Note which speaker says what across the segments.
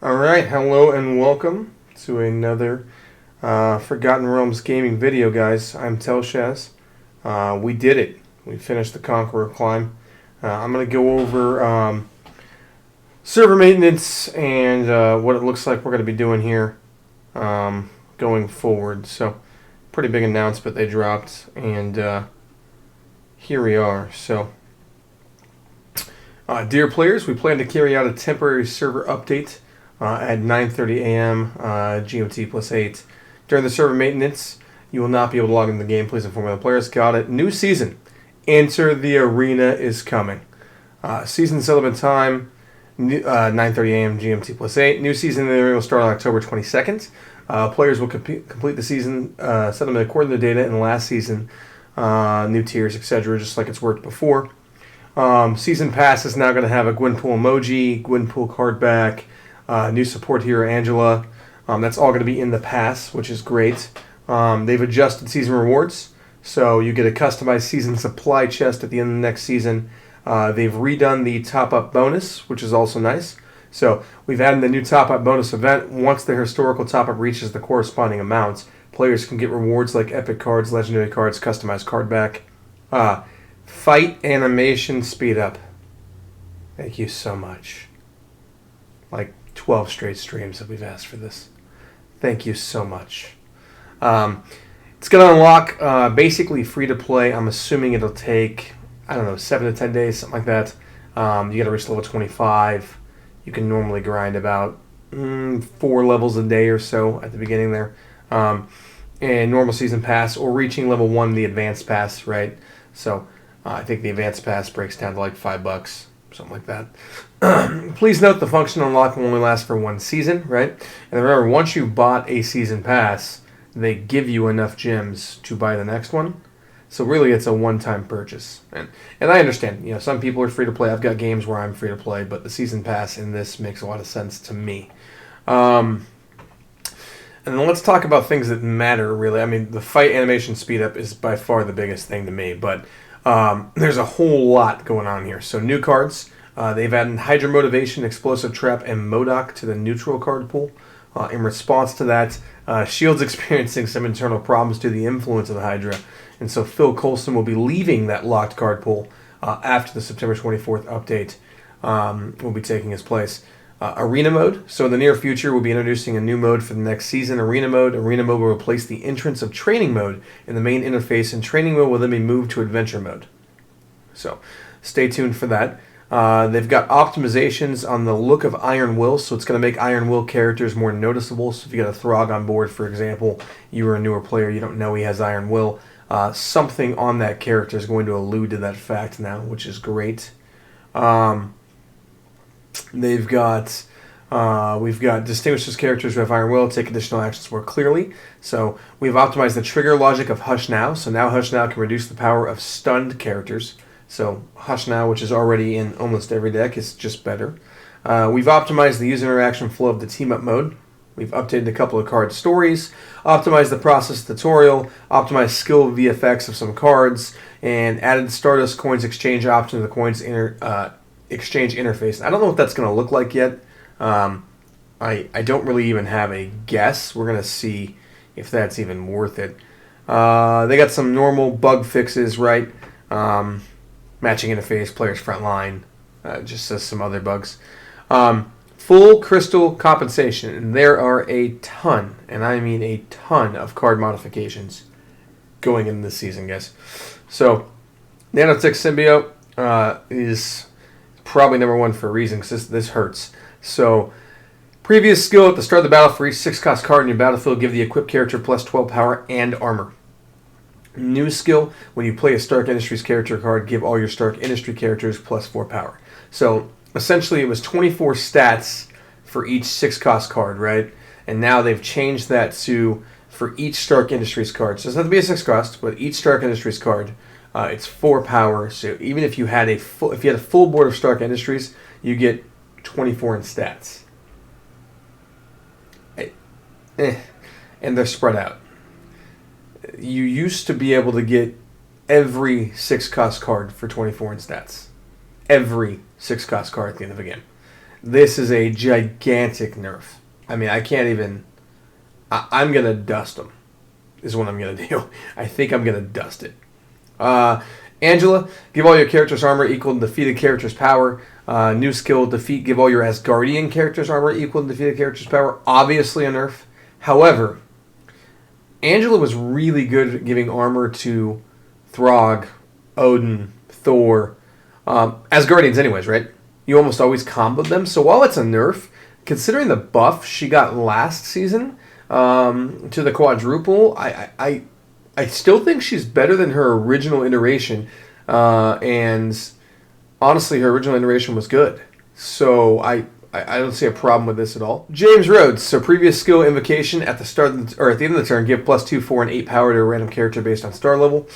Speaker 1: Alright, hello and welcome to another Forgotten Realms gaming video, guys. I'm Telshaz. We did it. We finished the Conqueror climb. I'm going to go over server maintenance and what it looks like we're going to be doing here going forward. So, pretty big announcement they dropped, and here we are. So, dear players, we plan to carry out a temporary server update at 9:30 a.m. GMT plus 8. During the server maintenance, you will not be able to log into the game. Please inform the players. Got it. New season. Enter the Arena is coming. Season settlement time, 9:30 a.m. GMT plus 8. New season in the Arena will start on October 22nd. Players will complete the season settlement according to the data in the last season. New tiers, etc., just like it's worked before. Season Pass is now going to have a Gwenpool emoji, Gwenpool card back, new support hero Angela. That's all going to be in the pass, which is great. They've adjusted season rewards, so you get a customized season supply chest at the end of the next season. They've redone the top-up bonus, which is also nice. So we've added the new top-up bonus event. Once the historical top-up reaches the corresponding amounts, players can get rewards like epic cards, legendary cards, customized card back. Fight animation speed up. Thank you so much. Like 12 straight streams that we've asked for this. Thank you so much. It's going to unlock basically free to play. I'm assuming it'll take, 7 to 10 days, something like that. You got to reach level 25. You can normally grind about 4 levels a day or so at the beginning there. And normal season pass or reaching level 1, the advanced pass, right? So I think the advanced pass breaks down to like $5. Something like that. Please note the function unlock will only last for 1 season, right? And remember, once you bought a season pass, they give you enough gems to buy the next one. So really, it's a one-time purchase. And I understand, some people are free to play. I've got games where I'm free to play, but the season pass in this makes a lot of sense to me. And then let's talk about things that matter, really. I mean, the fight animation speed up is by far the biggest thing to me, but there's a whole lot going on here. So new cards. They've added Hydra Motivation, Explosive Trap, and Modok to the neutral card pool. In response to that, Shield's experiencing some internal problems due to the influence of the Hydra. And so Phil Coulson will be leaving that locked card pool after the September 24th update will be taking his place. Arena mode. So in the near future, we'll be introducing a new mode for the next season, Arena mode. Arena mode will replace the entrance of Training mode in the main interface, and Training mode will then be moved to Adventure mode. So stay tuned for that. They've got optimizations on the look of Iron Will, so it's going to make Iron Will characters more noticeable. So if you got a Throg on board, for example, you are a newer player, you don't know he has Iron Will, something on that character is going to allude to that fact now, which is great. We've got distinguished characters who have Iron Will take additional actions more clearly. So we've optimized the trigger logic of Hush Now. So now Hush Now can reduce the power of stunned characters. So Hush Now, which is already in almost every deck, is just better. We've optimized the user interaction flow of the Team Up mode. We've updated a couple of card stories, optimized the process tutorial, optimized skill VFX of some cards, and added Stardust Coins exchange option to the coins exchange interface. I don't know what that's going to look like yet. I don't really even have a guess. We're going to see if that's even worth it. They got some normal bug fixes, right? Matching interface, player's front line, just says some other bugs. Full crystal compensation, and there are a ton, and I mean a ton of card modifications going in this season, guys. So, Nanotech Symbiote is probably number 1 for a reason, because this hurts. So, previous skill at the start of the battle for each 6-cost card in your battlefield, give the equipped character plus 12 power and armor. New skill, when you play a Stark Industries character card, give all your Stark Industry characters plus 4 power. So, essentially, it was 24 stats for each 6-cost card, right? And now they've changed that to, for each Stark Industries card. So, it doesn't have to be a 6-cost, but each Stark Industries card, it's 4 power. So, even if you had a full board of Stark Industries, you get 24 in stats. And they're spread out. You used to be able to get every 6-cost card for 24 in stats. Every 6-cost card at the end of a game. This is a gigantic nerf. I mean, I can't even... I'm going to dust them, is what I'm going to do. I think I'm going to dust it. Angela, give all your characters armor equal to defeated character's power. New skill, defeat, give all your Asgardian characters armor equal to defeated character's power. Obviously a nerf. However, Angela was really good at giving armor to Throg, Odin, Thor, Asgardians anyways, right? You almost always comboed them. So while it's a nerf, considering the buff she got last season to the quadruple, I still think she's better than her original iteration. And honestly, her original iteration was good. So I don't see a problem with this at all. James Rhodes. So previous skill invocation at the start of the, or at the end of the turn, give +2, 4, and 8 power to a random character based on star level.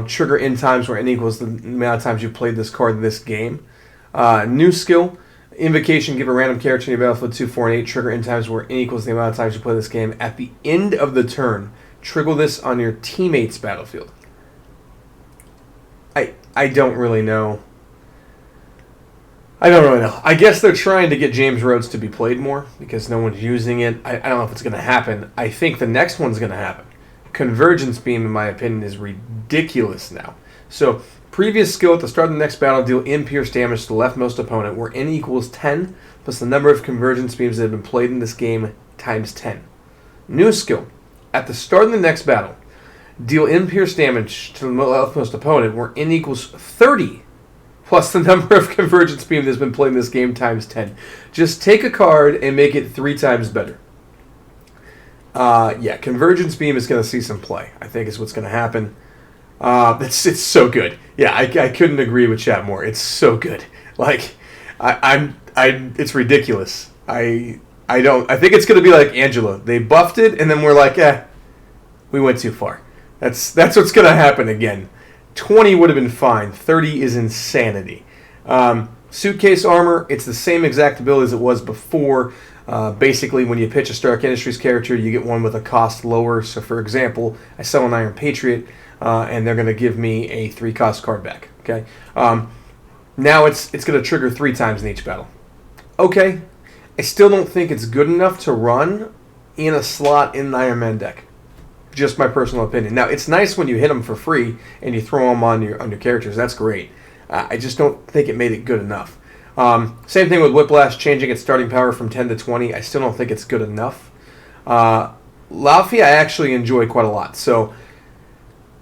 Speaker 1: Trigger in times where n equals the amount of times you played this card in this game. New skill. Invocation, give a random character in your battlefield 2, 4, and 8. Trigger in times where n equals the amount of times you play this game. At the end of the turn, trigger this on your teammate's battlefield. I don't really know. I don't really know. I guess they're trying to get James Rhodes to be played more because no one's using it. I don't know if it's going to happen. I think the next one's going to happen. Convergence Beam, in my opinion, is ridiculous now. So, previous skill at the start of the next battle, deal in-pierce damage to the leftmost opponent, where n equals 10, plus the number of Convergence Beams that have been played in this game times 10. New skill. At the start of the next battle, deal in-pierce damage to the leftmost opponent, where n equals 30, plus the number of Convergence Beam that's been played in this game times 10. Just take a card and make it 3 times better. Yeah, Convergence Beam is going to see some play. I think is what's going to happen. It's so good. Yeah, I couldn't agree with chat more. It's so good. Like, it's ridiculous. I think it's going to be like Angela. They buffed it, and then we're like, we went too far. That's what's going to happen again. 20 would have been fine. 30 is insanity. Suitcase armor, it's the same exact ability as it was before. Basically, when you pitch a Stark Industries character, you get one with a cost lower. So, for example, I sell an Iron Patriot, and they're going to give me a 3-cost card back. Okay. Now it's going to trigger 3 times in each battle. Okay. I still don't think it's good enough to run in a slot in an Iron Man deck. Just my personal opinion. Now, it's nice when you hit them for free and you throw them on your characters. That's great. I just don't think it made it good enough. Same thing with Whiplash, changing its starting power from 10 to 20. I still don't think it's good enough. Laufey I actually enjoy quite a lot. So,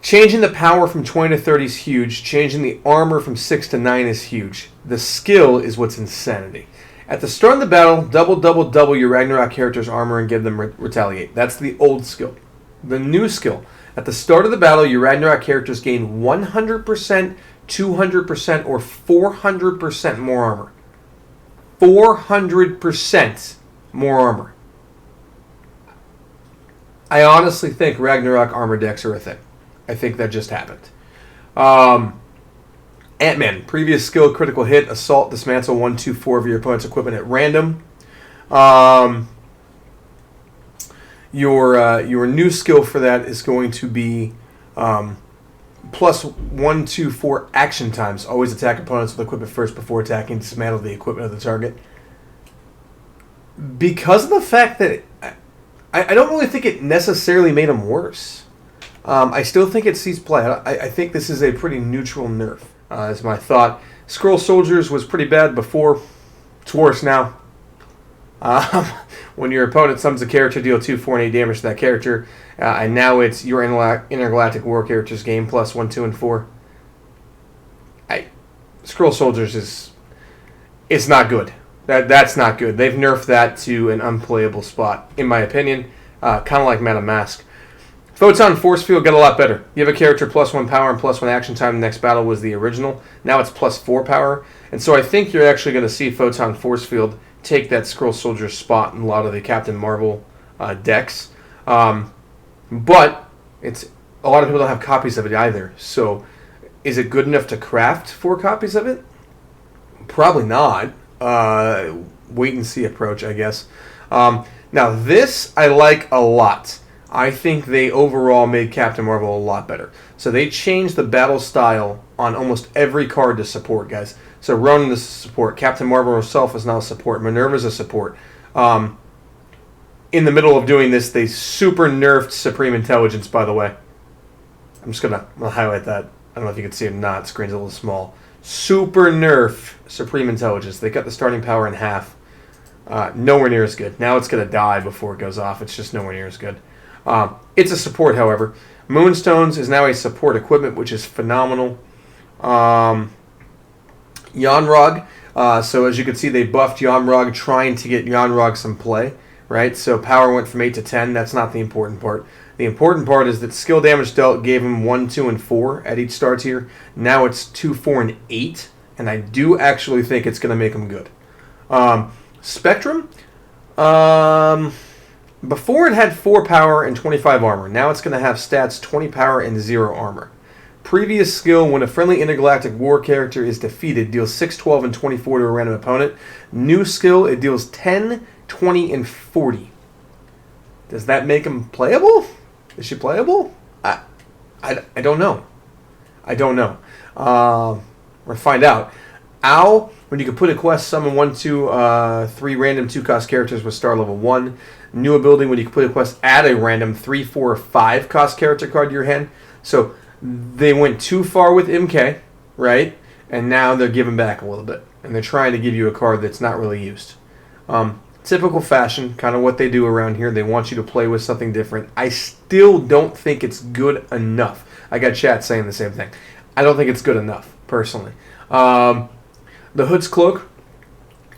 Speaker 1: changing the power from 20 to 30 is huge. Changing the armor from 6 to 9 is huge. The skill is what's insanity. At the start of the battle, double your Ragnarok character's armor and give them retaliate. That's the old skill. The new skill. At the start of the battle, your Ragnarok characters gain 100%, 200%, or 400% more armor. 400% more armor. I honestly think Ragnarok armor decks are a thing. I think that just happened. Ant-Man. Previous skill, critical hit, assault, dismantle 1, 2, 4 of your opponent's equipment at random. Your new skill for that is going to be plus 1, 2, 4 action times. Always attack opponents with equipment first before attacking. Dismantle the equipment of the target. Because of the fact that I don't really think it necessarily made them worse. I still think it sees play. I think this is a pretty neutral nerf, is my thought. Skrull Soldiers was pretty bad before. It's worse now. When your opponent summons a character, deal 2, 4, and 8 damage to that character. And now it's your Intergalactic War characters game plus 1, 2, and 4. Skrull Soldiers it's not good. That's not good. They've nerfed that to an unplayable spot, in my opinion. Kind of like Madame Mask. Photon Force Field got a lot better. You have a character plus 1 power and plus 1 action time. The next battle was the original. Now it's plus 4 power. And so I think you're actually going to see Photon Force Field take that Skrull Soldier spot in a lot of the Captain Marvel decks. But it's a lot of people don't have copies of it either. So is it good enough to craft 4 copies of it? Probably not. Wait and see approach, I guess. Now this I like a lot. I think they overall made Captain Marvel a lot better. So they changed the battle style on almost every card to support, guys. So Ronan is a support. Captain Marvel herself is now a support. Minerva's a support. In the middle of doing this, they super nerfed Supreme Intelligence, by the way. I'm just going to highlight that. I don't know if you can see it or not. Screen's a little small. Super nerf Supreme Intelligence. They cut the starting power in half. Nowhere near as good. Now it's going to die before it goes off. It's just nowhere near as good. It's a support, however. Moonstones is now a support equipment, which is phenomenal. Yanrog. So as you can see, they buffed Yanrog, trying to get Yanrog some play. Right? So power went from 8 to 10. That's not the important part. The important part is that skill damage dealt gave him 1, 2, and 4 at each star tier. Now it's 2, 4, and 8. And I do actually think it's going to make him good. Spectrum. Before it had 4 power and 25 armor. Now it's going to have stats 20 power and 0 armor. Previous skill, when a friendly intergalactic war character is defeated, deals 6, 12, and 24 to a random opponent. New skill, it deals 10, 20, and 40. Does that make him playable? Is she playable? I don't know. I don't know. We're going to find out. Owl, when you can put a quest, summon 1, 2, 3 random 2-cost characters with star level 1. New ability, when you can put a quest, add a random 3, 4, 5-cost character card to your hand. So they went too far with MK, right? And now they're giving back a little bit. And they're trying to give you a card that's not really used. Typical fashion, kind of what they do around here. They want you to play with something different. I still don't think it's good enough. I got chat saying the same thing. I don't think it's good enough, personally. The Hood's Cloak.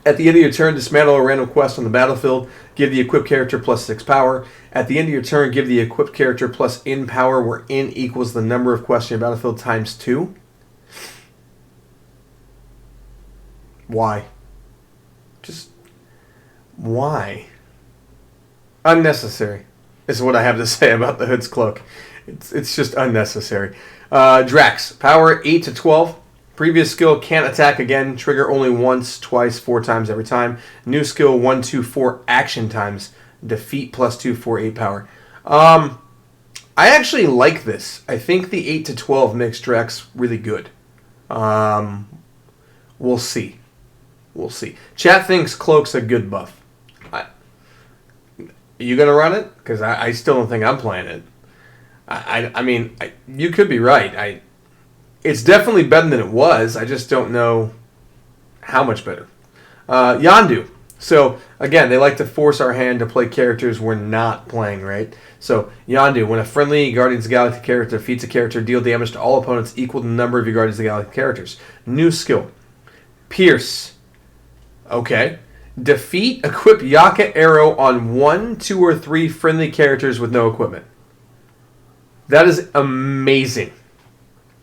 Speaker 1: At the end of your turn, dismantle a random quest on the battlefield. Give the equipped character plus 6 power. At the end of your turn, give the equipped character plus in power, where in equals the number of quests in your battlefield times 2. Why? Just why? Unnecessary is what I have to say about the Hood's Cloak. It's just unnecessary. Drax. Power 8 to 12. Previous skill, can't attack again. Trigger only once, twice, 4 times every time. New skill, 1, 2, 4 action times. Defeat plus 2, 4, 8 power. I actually like this. I think the 8 to 12 makes Drax really good. We'll see. We'll see. Chat thinks Cloak's a good buff. Are you going to run it? Because I still don't think I'm playing it. I mean, you could be right. It's definitely better than it was. I just don't know how much better. Yondu. So, again, they like to force our hand to play characters we're not playing, right? So, Yondu. When a friendly Guardians of the Galaxy character defeats a character, deal damage to all opponents equal to the number of your Guardians of the Galaxy characters. New skill. Pierce. Okay. Defeat, equip Yaka Arrow on 1, 2, or 3 friendly characters with no equipment. That is amazing.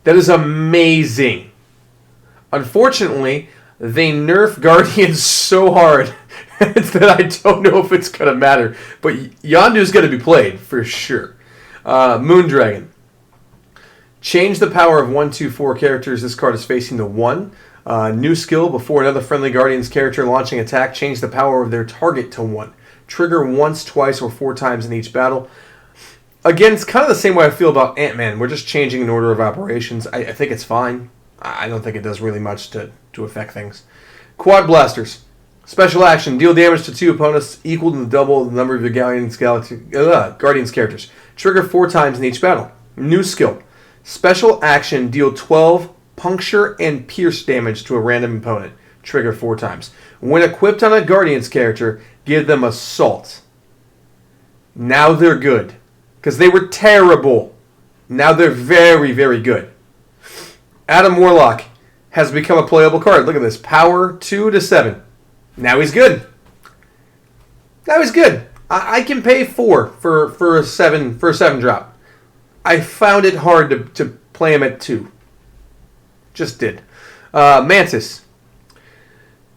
Speaker 1: That is amazing. Unfortunately, they nerf Guardians so hard that I don't know if it's going to matter. But Yondu's going to be played, for sure. Moondragon. Change the power of 1, 2, 4 characters this card is facing to 1. New skill, before another friendly Guardians character launching attack, change the power of their target to 1. Trigger once, twice, or 4 times in each battle. Again, it's kind of the same way I feel about Ant-Man. We're just changing an order of operations. I think it's fine. I don't think it does really much to affect things. Quad Blasters. Special action. Deal damage to 2 opponents equal to double the number of your Guardians characters. Trigger 4 times in each battle. New skill. Special action. Deal 12 puncture and pierce damage to a random opponent. Trigger 4 times. When equipped on a Guardians character, give them Assault. Now they're good. Because they were terrible. Now they're very, very good. Adam Warlock has become a playable card. Look at this. Power 2 to 7. Now he's good. Now he's good. I can pay 4 for a 7 drop. I found it hard to play him at 2. Just did. Mantis.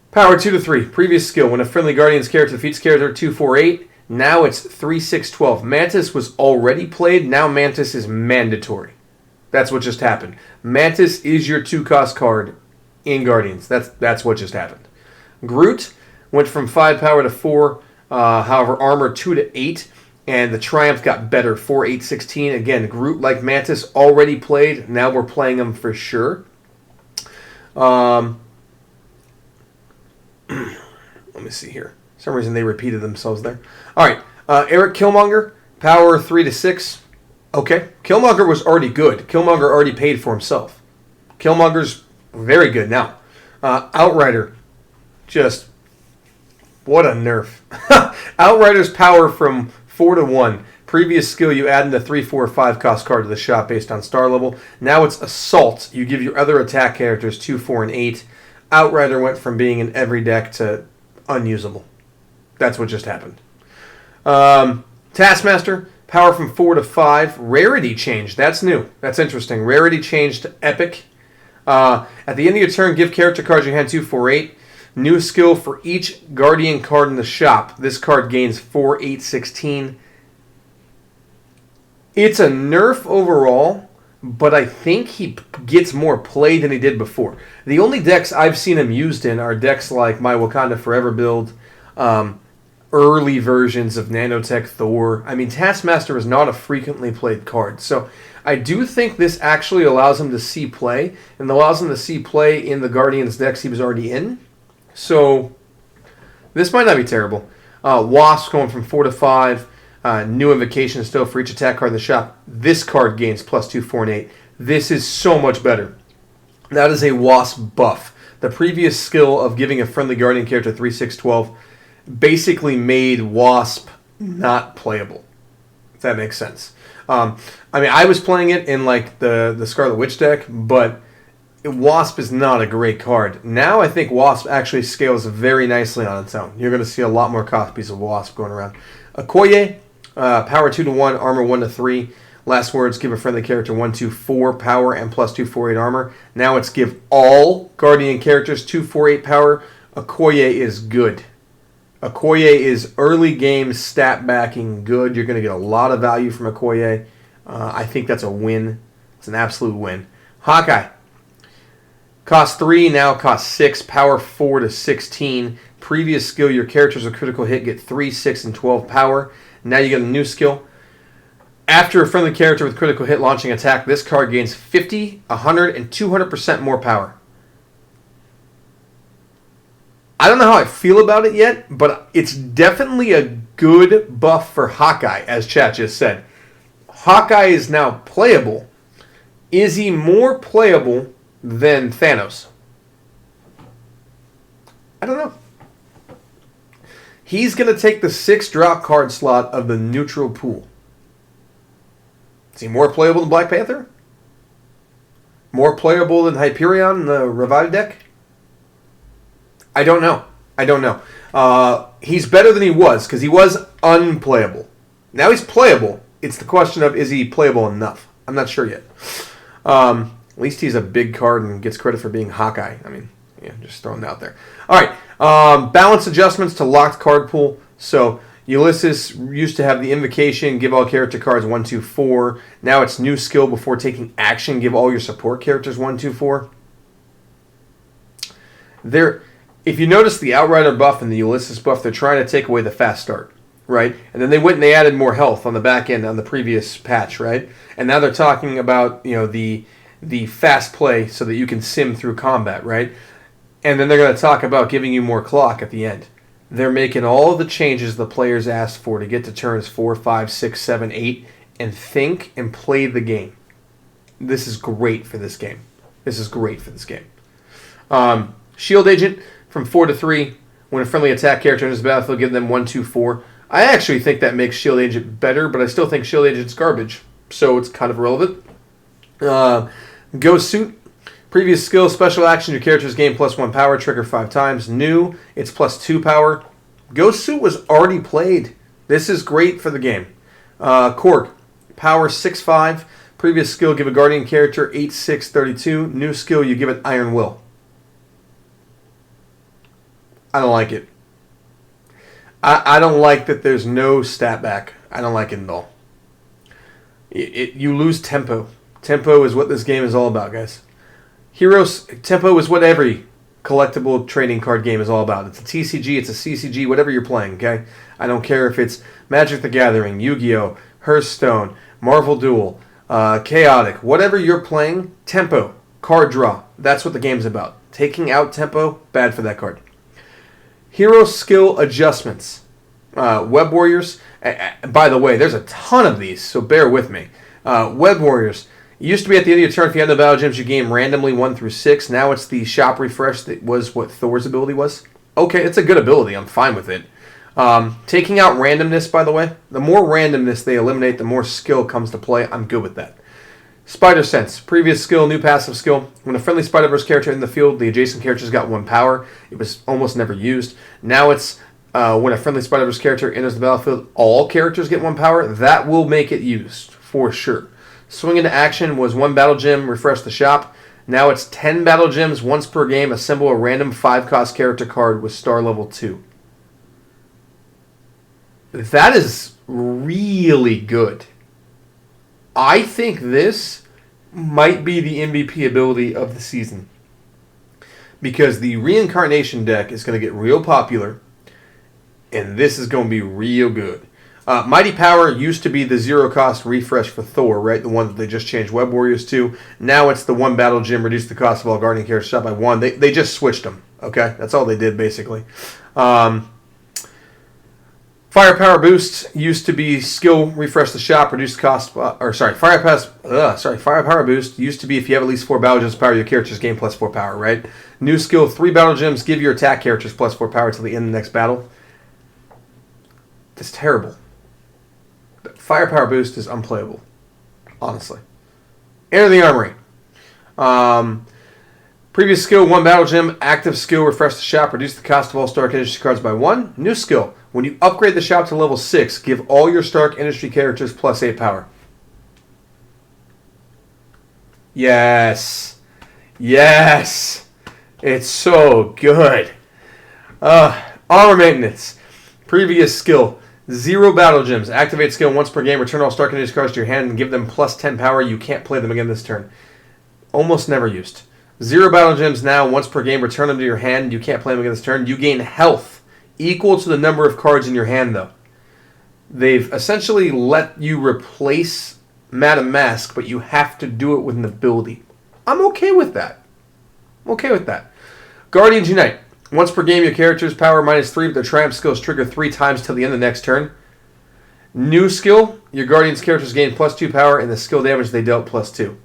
Speaker 1: Power 2 to 3. Previous skill. When a friendly Guardians character defeats character 2, 4, 8. Now it's 3, 6, 12. Mantis was already played. Now Mantis is mandatory. That's what just happened. Mantis is your 2-cost card in Guardians. That's what just happened. Groot went from 5 power to 4. However, armor 2 to 8. And the Triumph got better. 4, 8, 16. Again, Groot, like Mantis, already played. Now we're playing him for sure. me see here. For some reason they repeated themselves there. All right, Eric Killmonger, power 3 to 6. Okay, Killmonger was already good. Killmonger already paid for himself. Killmonger's very good now. Outrider, just what a nerf. Outrider's power from 4 to 1. Previous skill, you add in a 3, 4, 5 cost card to the shop based on star level. Now it's Assault. You give your other attack characters 2, 4, and 8. Outrider went from being in every deck to unusable. That's what just happened. Taskmaster, power from 4 to 5. Rarity changed. That's new. That's interesting. Rarity changed to Epic. At the end of your turn, give character cards in your hand 2, 4, 8. New skill for each Guardian card in the shop. This card gains 4, 8, 16. It's a nerf overall, but I think he gets more play than he did before. The only decks I've seen him used in are decks like my Wakanda Forever build, early versions of Nanotech Thor. I mean, Taskmaster is not a frequently played card, so I do think this actually allows him to see play, and allows him to see play in the Guardians decks he was already in. So this might not be terrible. Wasp going from 4 to 5. New invocation still for each attack card in the shop. This card gains +2, 4, and 8. This is so much better. That is a Wasp buff. The previous skill of giving a friendly Guardian character 3, 6, 12 basically made Wasp not playable. If that makes sense. I mean, I was playing it in like the Scarlet Witch deck, but Wasp is not a great card. Now I think Wasp actually scales very nicely on its own. You're going to see a lot more copies of Wasp going around. Okoye, power 2 to 1, armor 1 to 3. Last words, give a friendly character 1, 2, 4 power and +2, 4, 8 armor. Now it's give all Guardian characters 2, 4, 8 power. Okoye is good. Okoye is early game stat backing good. You're going to get a lot of value from Okoye. I think that's a win. It's an absolute win. Hawkeye. Cost 3, now cost 6. Power 4 to 16. Previous skill, your characters with critical hit get 3, 6, and 12 power. Now you get a new skill. After a friendly character with critical hit launching attack, this card gains 50, 100, and 200% more power. I don't know how I feel about it yet, but it's definitely a good buff for Hawkeye, as chat just said. Hawkeye is now playable. Is he more playable than Thanos? I don't know. He's going to take the 6-drop card slot of the neutral pool. Is he more playable than Black Panther? More playable than Hyperion in the Revive deck? I don't know. He's better than he was, because he was unplayable. Now he's playable. It's the question of, is he playable enough? I'm not sure yet. At least he's a big card and gets credit for being Hawkeye. I mean, yeah, just throwing it out there. All right. Balance adjustments to locked card pool. So Ulysses used to have the invocation, give all character cards 1, 2, 4. Now it's new skill before taking action, give all your support characters 1, 2, 4. If you notice the Outrider buff and the Ulysses buff, they're trying to take away the fast start, right? And then they went and they added more health on the back end on the previous patch, right? And now they're talking about, the fast play so that you can sim through combat, right? And then they're going to talk about giving you more clock at the end. They're making all the changes the players asked for to get to turns 4, 5, 6, 7, 8 and think and play the game. This is great for this game. Shield Agent from 4 to 3. When a friendly attack character enters the battlefield, give them 1, 2, 4. I actually think that makes Shield Agent better, but I still think Shield Agent's garbage, so it's kind of irrelevant. Ghost Suit. Previous skill, special action, your character's gain +1 power, trigger 5 times. New, it's +2 power. Ghost Suit was already played. This is great for the game. Cork, power 6, 5. Previous skill, give a guardian character 8, 6, 32. New skill, you give it Iron Will. I don't like it. I don't like that there's no stat back. I don't like it at all. You lose tempo. Tempo is what this game is all about, guys. Heroes, tempo is what every collectible trading card game is all about. It's a TCG, it's a CCG, whatever you're playing, okay? I don't care if it's Magic the Gathering, Yu-Gi-Oh!, Hearthstone, Marvel Duel, Chaotic, whatever you're playing, tempo, card draw. That's what the game's about. Taking out tempo, bad for that card. Hero skill adjustments. Web Warriors. By the way, there's a ton of these, so bear with me. Web Warriors. It used to be at the end of your turn, if you had no battle gems, you gain randomly 1 through 6. Now it's the shop refresh that was what Thor's ability was. Okay, it's a good ability. I'm fine with it. Taking out randomness, by the way. The more randomness they eliminate, the more skill comes to play. I'm good with that. Spider Sense. Previous skill, new passive skill. When a friendly Spider-Verse character in the field, the adjacent characters got 1 power. It was almost never used. Now it's when a friendly Spider-Verse character enters the battlefield, all characters get 1 power. That will make it used, for sure. Swing into action was 1 battle gem, refresh the shop. Now it's 10 battle gems once per game. Assemble a random 5-cost character card with star level 2. That is really good. I think this might be the MVP ability of the season. Because the reincarnation deck is going to get real popular. And this is going to be real good. Mighty Power used to be the 0-cost refresh for Thor, right? The one that they just changed Web Warriors to. Now it's the 1 battle gem, reduce the cost of all Guardian characters shot by 1. They just switched them, okay? That's all they did, basically. Firepower Boost used to be skill, refresh the shop, reduce the cost, Firepower Boost used to be if you have at least 4 battle gems power, your characters gain plus 4 power, right? New skill, 3 battle gems, give your attack characters plus 4 power until the end of the next battle. That's terrible. Firepower Boost is unplayable, honestly. Enter the Armory. Previous skill, 1 battle gem. Active skill, refresh the shop. Reduce the cost of all Stark Industry cards by 1. New skill, when you upgrade the shop to level 6, give all your Stark Industry characters plus 8 power. Yes. Yes. It's so good. Armor Maintenance. Previous skill, 0 battle gems. Activate skill once per game. Return all Stark Industry cards to your hand and give them plus 10 power. You can't play them again this turn. Almost never used. 0 battle gems now. Once per game. Return them to your hand. You can't play them again this turn. You gain health equal to the number of cards in your hand, though. They've essentially let you replace Madam Mask, but you have to do it with an ability. I'm okay with that. Guardians Unite. Once per game, your character's power -3, but their triumph skills trigger 3 times till the end of the next turn. New skill, your Guardian's characters gain plus 2 power, and the skill damage they dealt plus 2.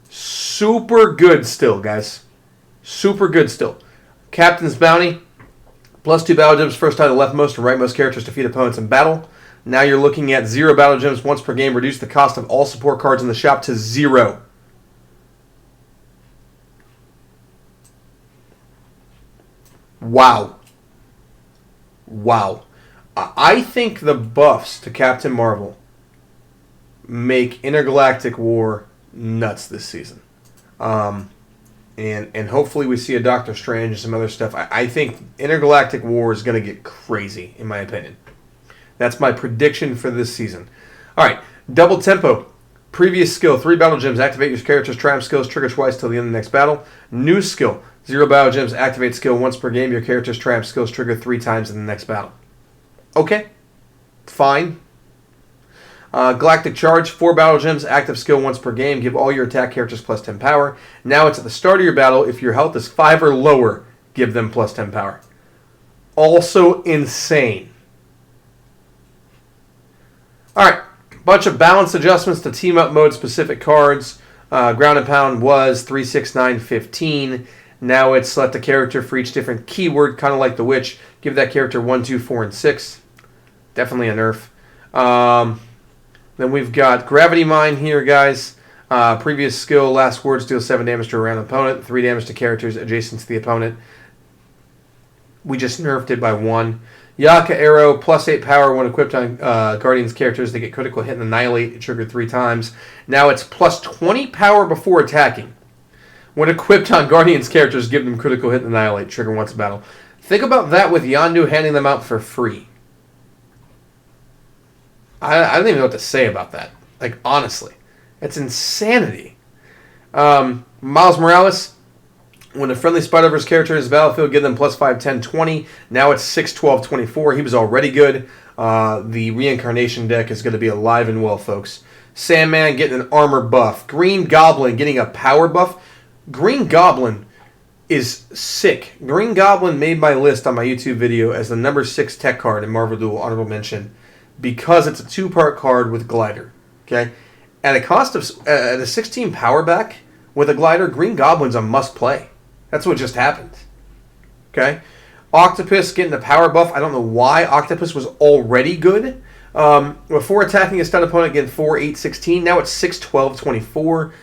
Speaker 1: Super good still, guys. Super good still. Captain's Bounty, plus 2 battle gems, first time the leftmost and rightmost characters defeat opponents in battle. Now you're looking at 0 battle gems once per game, reduce the cost of all support cards in the shop to 0. Wow. I think the buffs to Captain Marvel make Intergalactic War nuts this season. And hopefully we see a Doctor Strange and some other stuff. I think Intergalactic War is going to get crazy, in my opinion. That's my prediction for this season. All right, Double Tempo. Previous skill, 3 battle gems. Activate your character's triumph skills, trigger twice till the end of the next battle. New skill, 0 battle gems. Activate skill once per game. Your character's triumph skills trigger 3 times in the next battle. Okay, fine. Galactic Charge, 4 battle gems. Active skill once per game. Give all your attack characters plus 10 power. Now it's at the start of your battle. If your health is 5 or lower, give them plus 10 power. Also insane. All right. Bunch of balance adjustments to team up mode specific cards. Ground and Pound was 3, 6, 9, 15. Now it's select a character for each different keyword, kind of like the Witch. Give that character 1, 2, 4, and 6. Definitely a nerf. Then we've got Gravity Mine here, guys. Previous skill, last words, deal 7 damage to a random opponent, 3 damage to characters adjacent to the opponent. We just nerfed it by 1. Yaka Arrow, plus 8 power when equipped on Guardians characters. They get critical hit and annihilate. It triggered 3 times. Now it's plus 20 power before attacking. When equipped on Guardians characters, give them critical hit and annihilate. Trigger once a battle. Think about that with Yondu handing them out for free. I don't even know what to say about that. Like, honestly. It's insanity. Miles Morales, when a friendly Spider-Verse character is battlefield, give them plus 5, 10, 20. Now it's 6, 12, 24. He was already good. The reincarnation deck is going to be alive and well, folks. Sandman getting an armor buff. Green Goblin getting a power buff. Green Goblin is sick. Green Goblin made my list on my YouTube video as the number 6 tech card in Marvel Duel, honorable mention, because it's a 2-part card with glider. Okay, at a cost of at a 16 power back with a glider, Green Goblin's a must play. That's what just happened. Okay, Octopus getting a power buff. I don't know why Octopus was already good. Before attacking a stun opponent, again 4, 8, 16. Now it's 6, 12, 24.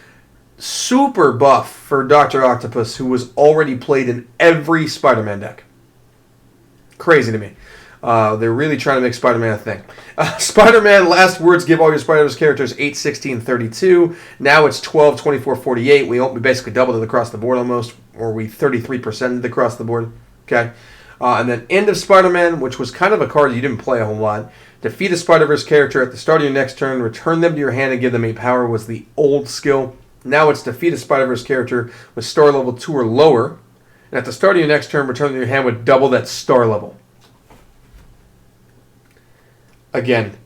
Speaker 1: Super buff for Dr. Octopus, who was already played in every Spider-Man deck. Crazy to me. They're really trying to make Spider-Man a thing. Spider-Man, last words, give all your Spider-Verse characters 8, 16, 32. Now it's 12, 24, 48. We basically doubled it across the board almost, or we 33%ed across the board. Okay. And then End of Spider-Man, which was kind of a card you didn't play a whole lot. Defeat a Spider-Verse character at the start of your next turn, return them to your hand and give them 8 power was the old skill. Now it's defeat a Spider-Verse character with star level 2 or lower, and at the start of your next turn, return to your hand with double that star level. Again,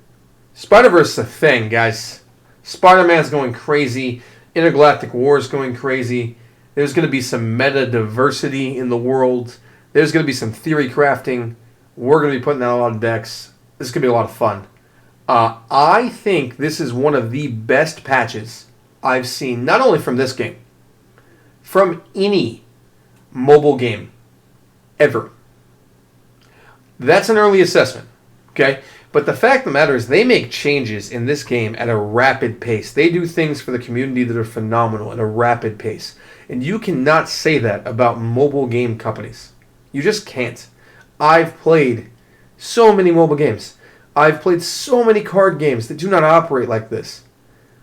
Speaker 1: Spider-Verse is a thing, guys. Spider-Man's going crazy. Intergalactic War is going crazy. There's going to be some meta diversity in the world. There's going to be some theory crafting. We're going to be putting out a lot of decks. This is going to be a lot of fun. I think this is one of the best patches I've seen, not only from this game, from any mobile game ever. That's an early assessment, okay? But the fact of the matter is they make changes in this game at a rapid pace. They do things for the community that are phenomenal at a rapid pace. And you cannot say that about mobile game companies. You just can't. I've played so many mobile games. I've played so many card games that do not operate like this.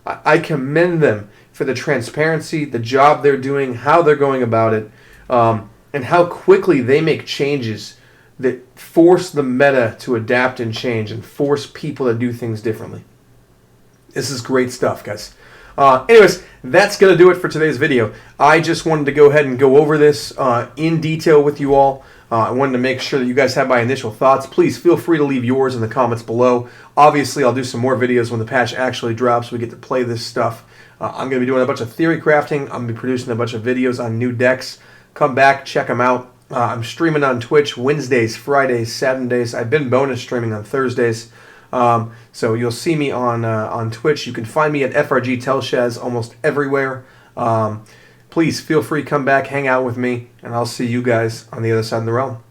Speaker 1: I commend them for the transparency, the job they're doing, how they're going about it, and how quickly they make changes that force the meta to adapt and change and force people to do things differently. This is great stuff, guys. Anyways, that's going to do it for today's video. I just wanted to go ahead and go over this in detail with you all. I wanted to make sure that you guys have my initial thoughts. Please feel free to leave yours in the comments below. Obviously, I'll do some more videos when the patch actually drops. We get to play this stuff. I'm going to be doing a bunch of theory crafting. I'm going to be producing a bunch of videos on new decks. Come back, check them out. I'm streaming on Twitch Wednesdays, Fridays, Saturdays. I've been bonus streaming on Thursdays. So you'll see me on Twitch. You can find me at FRG Telshaz almost everywhere. Please feel free to come back, hang out with me, and I'll see you guys on the other side of the realm.